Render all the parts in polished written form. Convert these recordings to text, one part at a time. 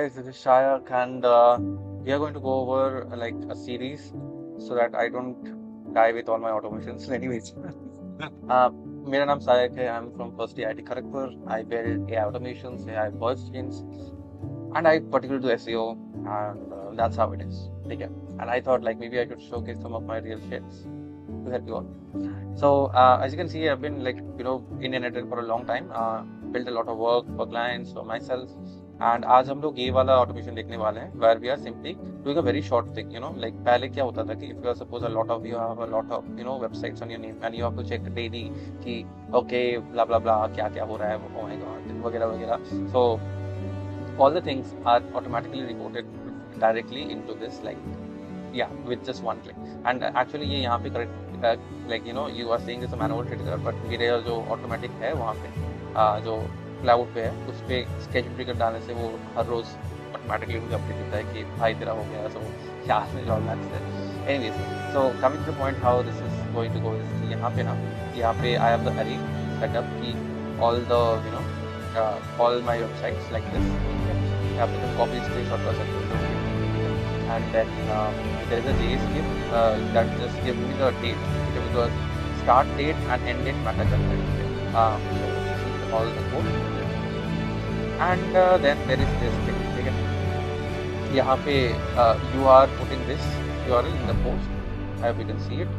Guys, this is Shayak, and we are going to go over like a series so that I don't die with all my automations. Anyways, मेरा नाम सायक है. I'm from First IIT Kharagpur. I build AI automations, AI voice chains, and I particularly do SEO, and that's how it is. Okay. And I thought like maybe I could showcase some of my real shits to help you all. So as you can see, I've been like in internet for a long time. Built a lot of work for clients, for myself. And आज हम लोग ये वाला automation देखने वाले हैं where we are simply doing a very short thing. Like पहले क्या होता था कि if you are suppose a lot of you have a lot of websites on your name and you have to check daily कि okay blah blah blah क्या क्या हो रहा है, ओ माय गॉड वगैरह वगैरह. सो all the things are automatically reported directly into this, like yeah, with just one click. And actually ये यहाँ पे correct like you are saying it's a manual trigger, but मेरे जो automatic है वहाँ पे जो क्लाउड पे है उस पे schedule trigger डालने से वो हर रोज automatically मुझे अपडेट देता है कि भाई तेरा हो गया. So yeah, all that's there. Anyways, so coming to the point how this is going to go is यहाँ पे I have the array set up कि all the all my websites like this. You have to just copy screenshot कर सकते हो. And then there is a JS gift that just gives me the date, because start date and end date matter करता है. So this is all the code. And then there is this thing, ठीक है. यहाँ पे you are putting this URL in the post. I hope you can see it.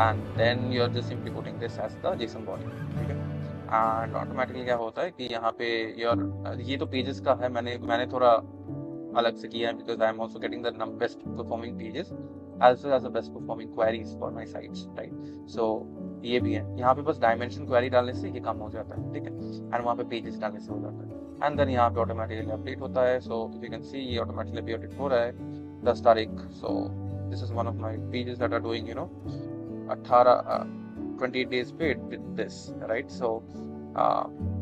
And then you are just simply putting this as the JSON body, ठीक है. And automatically क्या होता है कि यहाँ पे ये तो पेजेस का है. मैंने थोड़ा अलग से किया है because I am also getting the best performing pages as well as the best performing queries for my sites, right. So ये भी है. यहाँ पे बस डायमेंशन क्वेरी डालने से ये काम हो जाता है, ठीक है. एंड वहाँ पे पेजेस डालने से हो जाता है. एंड देन यहाँ पे ऑटोमेटिकली अपडेट होता है. सो यू कैन सी ये ऑटोमेटिकली अपडेट हो रहा है 10 तारीख. So this is one of my pages that are doing 28 days paid with this, right? So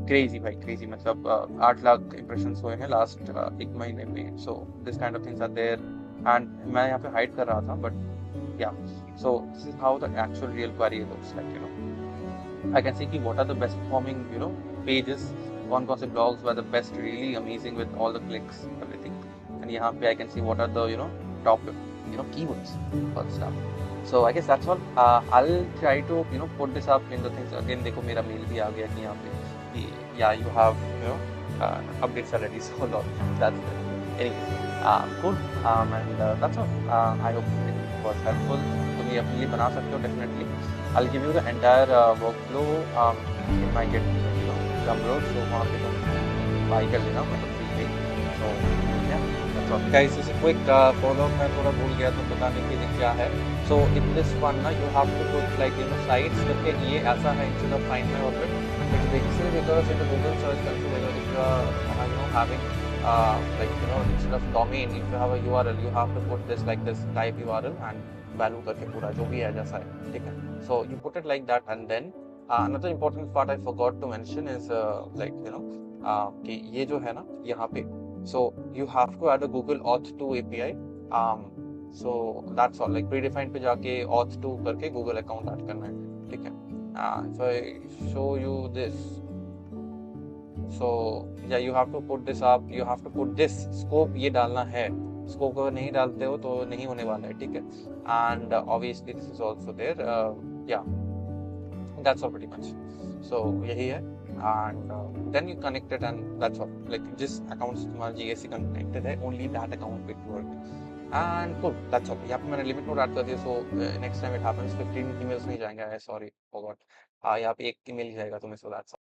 crazy भाई क्रेजी, मतलब 8 लाख इंप्रेशंस हुए हैं लास्ट एक महीने में. So this kind of things are there. And मैं यहाँ पे हाइड कर रहा था but yeah. So this is how the actual real query looks like. I can see कि what are the best performing pages, कौन से blogs were the best, really amazing with all the clicks everything. And यहाँ पे I can see what are the top keywords for stuff. So I guess that's all. I'll try to put this up in the things again. देखो मेरा mail भी आ गया कि यहाँ पे कि yeah you have updates already. So that's it. Anyways, cool. And that's all. I hope it was helpful. तुम ये अपने लिए बना सकते हो definitely. I'll give you the entire workflow in my Git Gumroad. So वहाँ पे तुम buy कर लेना मतलब free में. So yeah. Guys, this is a quick follow-up. मैं थोड़ा भूल गया तो बताने के लिए क्या है. So in this one ना you have to put like sites करके ये ऐसा है instead of find my orbit. It's basically because in the Google search configurator if you are having like instead of domain if you have a URL you have to put this like this type URL and value करके पूरा जो भी है जैसा है, ठीक है. So you put it like that. And then another important part I forgot to mention is like कि ये जो है ना यहाँ पे. So you have to add a Google Auth 2 API. So that's all. Like predefined पे जाके Auth 2 करके Google account add करना है, ठीक है. If I show you this, so yeah, you have to put this up. You have to put this scope ये डालना है. Scope अगर नहीं डालते हो तो नहीं होने वाला है, ठीक है. And obviously this is also there. Yeah, that's all pretty much. So यही है. And then you connect it and that's all. Like जिस account से तुम्हारा GSC connected है only that account will work. And cool, that's all. यहाँ पे मैंने limit node add कर दिया. So next time it happens 15 emails नहीं जाएंगे. Sorry, forgot. यहाँ पे एक email ही जाएगा तुम्हें. So that's all.